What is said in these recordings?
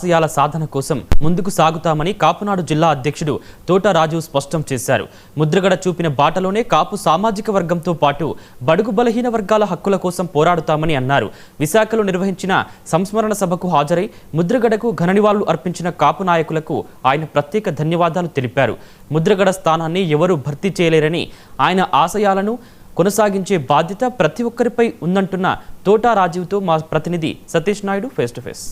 ఆశయాల సాధన కోసం ముందుకు సాగుతామని కాపునాడు జిల్లా అధ్యక్షుడు తోట రాజు స్పష్టం చేశారు. ముద్రగడ చూపిన బాటలోనే కాపు సామాజిక వర్గంతో పాటు బడుగు బలహీన వర్గాల హక్కుల కోసం పోరాడుతామని అన్నారు. విశాఖలో నిర్వహించిన సంస్మరణ సభకు హాజరై ముద్రగడకు ఘన నివాళులు అర్పించిన కాపు నాయకులకు ఆయన ప్రత్యేక ధన్యవాదాలు తెలిపారు. ముద్రగడ స్థానాన్ని ఎవరూ భర్తీ చేయలేరని, ఆయన ఆశయాలను కొనసాగించే బాధ్యత ప్రతి ఒక్కరిపై ఉందంటున్న తోట రాజుతో మా ప్రతినిధి Satish Naidu face to face.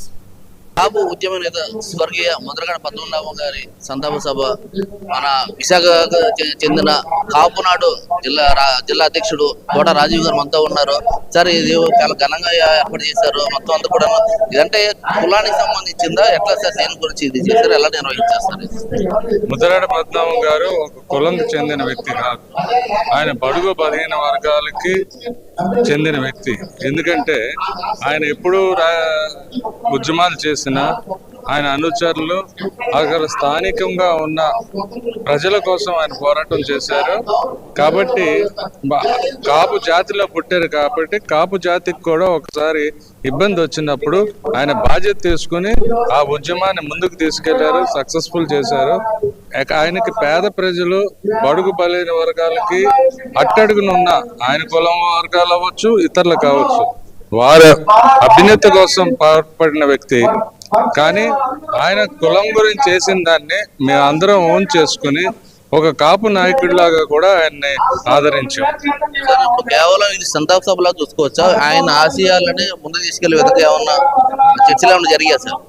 Kapu ఉద్యమ నేత స్వర్గీయ ముద్రగడ పద్మనాభం గారి సంతాప సభ మన విశాఖ చెందిన కాపునాడు జిల్లా అధ్యక్షుడు తోట రాజీవ్ గారు మనతో ఉన్నారు. సార్, ఇది చాలా ఘనంగా ఏర్పాటు చేశారు. మొత్తం అంతా కూడా ఇదంటే కులానికి సంబంధించిందా, ఎట్లా సార్? దేని గురించి ఇది చేశారు, ఎలా నిర్వహించేస్తారు? ముద్రగడ పద్మనాభం గారు ఒక కులంకి చెందిన వ్యక్తి కాదు, ఆయన బడుగు బలహీన వర్గాలకి చెందిన వ్యక్తి. ఎందుకంటే ఆయన ఎప్పుడూ ఉద్యమాలు చేసిన ఆయన అనుచరులు అక్కడ స్థానికంగా ఉన్న ప్రజల కోసం ఆయన పోరాటం చేశారు. కాబట్టి కాపు జాతిలో పుట్టారు కాబట్టి కాపు జాతికి కూడా ఒకసారి ఇబ్బంది వచ్చినప్పుడు ఆయన బాధ్యత తీసుకుని ఆ ఉద్యమాన్ని ముందుకు తీసుకెళ్లారు, సక్సెస్ఫుల్ చేశారు. ఆయనకి పేద ప్రజలు, బడుగు బలైన వర్గాలకి అట్టడుగునున్న ఆయన కులం వర్గాలు అవ్వచ్చు, ఇతరులు కావచ్చు, వారి అభ్యున్నత కోసం పాటుపడిన వ్యక్తి. కానీ ఆయన కులం గురించి చేసిన దాన్ని మేమందరం ఓన్ చేసుకుని ఒక కాపు నాయకుడిలాగా కూడా ఆయన్ని ఆదరించాం. కేవలం ఇది సంతాప సభలా చూసుకోవచ్చా? ఆయన ఆశయాలని ముందు తీసుకెళ్లే విధంగా ఏమన్నా చర్చలు ఏమన్నా జరిగాయి సార్?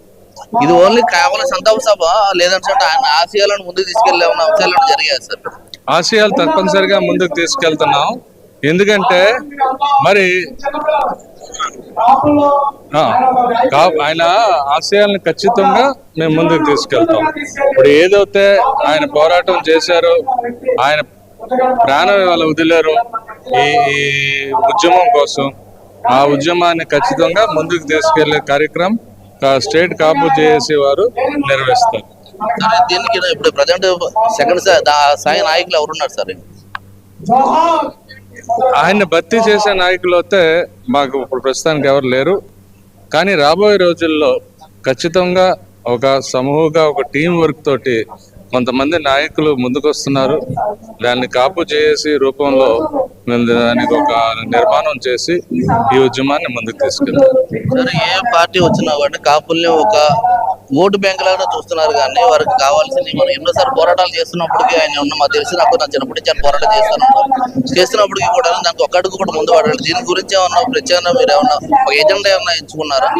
ఇది ఓన్లీ కేవలం సంతాప సభ, లేదంటే ఆయన ఆశయాలను ముందుకు తీసుకెళ్లే అంశాలు జరిగాయి సార్? ఆశయాలు తప్పనిసరిగా ముందుకు తీసుకెళ్తున్నాం. ఎందుకంటే మరి ఆయన ఆశయాలను ఖచ్చితంగా మేము ముందుకు తీసుకెళ్తాం. ఇప్పుడు ఏదైతే ఆయన పోరాటం చేశారో, ఆయన ప్రాణం వాళ్ళు వదిలేరు ఈ ఉద్యమం కోసం, ఆ ఉద్యమాన్ని ఖచ్చితంగా ముందుకు తీసుకెళ్లే కార్యక్రమం స్టేట్ కాపు జేఏసీ వారు నిర్వహిస్తారు. దీనికి ఇప్పుడు ప్రజెంట్ సెకండ్ స్థాయి నాయకులు ఎవరున్నారు సార్? ఆయన్ని భర్తీ చేసే నాయకులు అయితే మాకు ఇప్పుడు ప్రస్తుతానికి ఎవరు లేరు. కానీ రాబోయే రోజుల్లో ఖచ్చితంగా ఒక సమూహంగా, ఒక టీం వర్క్ తోటి కొంతమంది నాయకులు ముందుకొస్తున్నారు. దాన్ని కాపు చేసి రూపంలో దానికి ఒక నిర్మాణం చేసి ఈ ఉద్యమాన్ని ముందుకు తీసుకెళ్తారు. ఏ పార్టీ వచ్చినా కానీ కాపుల్ని ఒక ఓటు బ్యాంక్ లాగా చూస్తున్నారు. కానీ వారికి కావాల్సింది, మనం ఎన్నోసార్లు పోరాటాలు చేస్తున్నప్పటికీ ఆయన ఉన్న మాకు తెలిసి, నాకు నా చిన్నప్పటి నుంచి పోరాటం చేస్తున్నప్పటికీ కూడా దానికి ఒక్క అడుగు కూడా ముందు పడాలి. దీని గురించి ఏమన్నా ప్రత్యేకంగా మీరు ఏమన్నా ఒక ఎజెండా ఏమన్నా ఎంచుకున్నారా?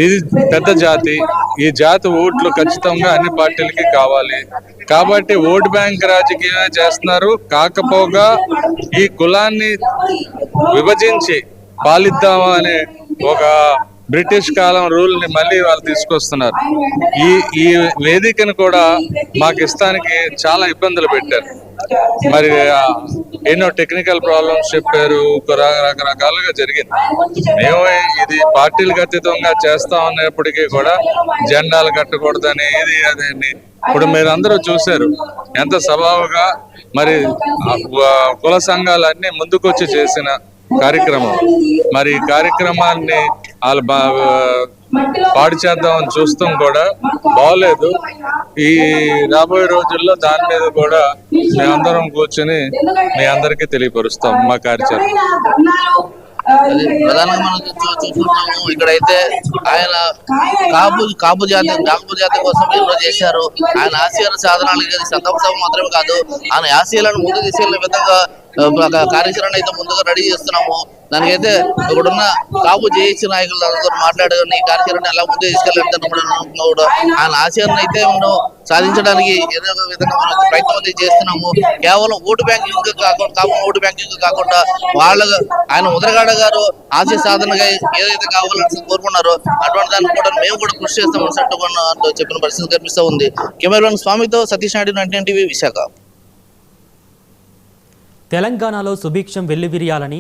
ఇది పెద్ద జాతి, ఈ జాతి ఓట్లు ఖచ్చితంగా అన్ని పార్టీలకి కావాలి. కాబట్టి ఓటు బ్యాంక్ రాజకీయమే చేస్తున్నారు. కాకపోగా ఈ కులాన్ని విభజించి పాలిద్దామా అనే ఒక బ్రిటిష్ కాలం రూల్ ని మళ్ళీ వాళ్ళు తీసుకొస్తున్నారు. ఈ వేదికను కూడా మాకు ఇస్తానికి చాలా ఇబ్బందులు పెట్టారు. మరి ఎన్నో టెక్నికల్ ప్రాబ్లమ్స్ చెప్పారు, రకరకాలుగా జరిగింది. మేము ఇది పార్టీలకు అతీతంగా చేస్తాం అన్నప్పటికీ కూడా జెండాలు కట్టకూడదని ఇది అదని. ఇప్పుడు మీరు అందరూ చూశారు ఎంత సభావుగా మరి కుల సంఘాలన్నీ ముందుకొచ్చి చేసిన కార్యక్రమం. మరి ఈ కార్యక్రమాన్ని వాళ్ళు పాడు చేద్దామని చూస్తాం కూడా బాగోలేదు. ఈ రాబోయే రోజుల్లో దాని మీద కూడా మేమందరం కూర్చొని మీ అందరికీ తెలియపరుస్తాం మా కార్యాచరణ. ప్రధానంగా మనం చూస్తున్నాము, ఇక్కడైతే ఆయన కాపు జాతి కోసం ఎన్నో చేశారు. ఆయన ఆశయాల సాధనాలు సంతాప సభ మాత్రమే కాదు, ఆయన ఆశయాలను ముందుకు తీసుకెళ్లే విధంగా కార్యాచరణ అయితే ముందుగా రెడీ చేస్తున్నాము. దానికైతే ఇక్కడున్న కాపు జేఏసీ నాయకులతో మాట్లాడుకుని ఈ కార్యాచరణ ఎలా ముందుకు తీసుకెళ్తాను కూడా ఆయన ఆశయాలను అయితే మనం సాధించడానికి ఏదో విధంగా మనం ప్రయత్నం చేస్తున్నాము. కేవలం ఓటు బ్యాంకింగ్ కాకుండా, కాపు ఓటు బ్యాంకింగ్ కాకుండా ఆయన ముద్రగడ గారు ఆశయ సాధనగా ఏదైతే కావాలని కోరుకున్నారో అటువంటి దాన్ని కూడా మేము కూడా కృషి చేస్తామని చెప్పిన పరిస్థితి కనిపిస్తూ ఉంది. కెమెరామెన్ స్వామితో సతీష్ నాయుడు, 19 టీవీ, విశాఖ. తెలంగాణలో సుభిక్షం వెల్లివిరియాలని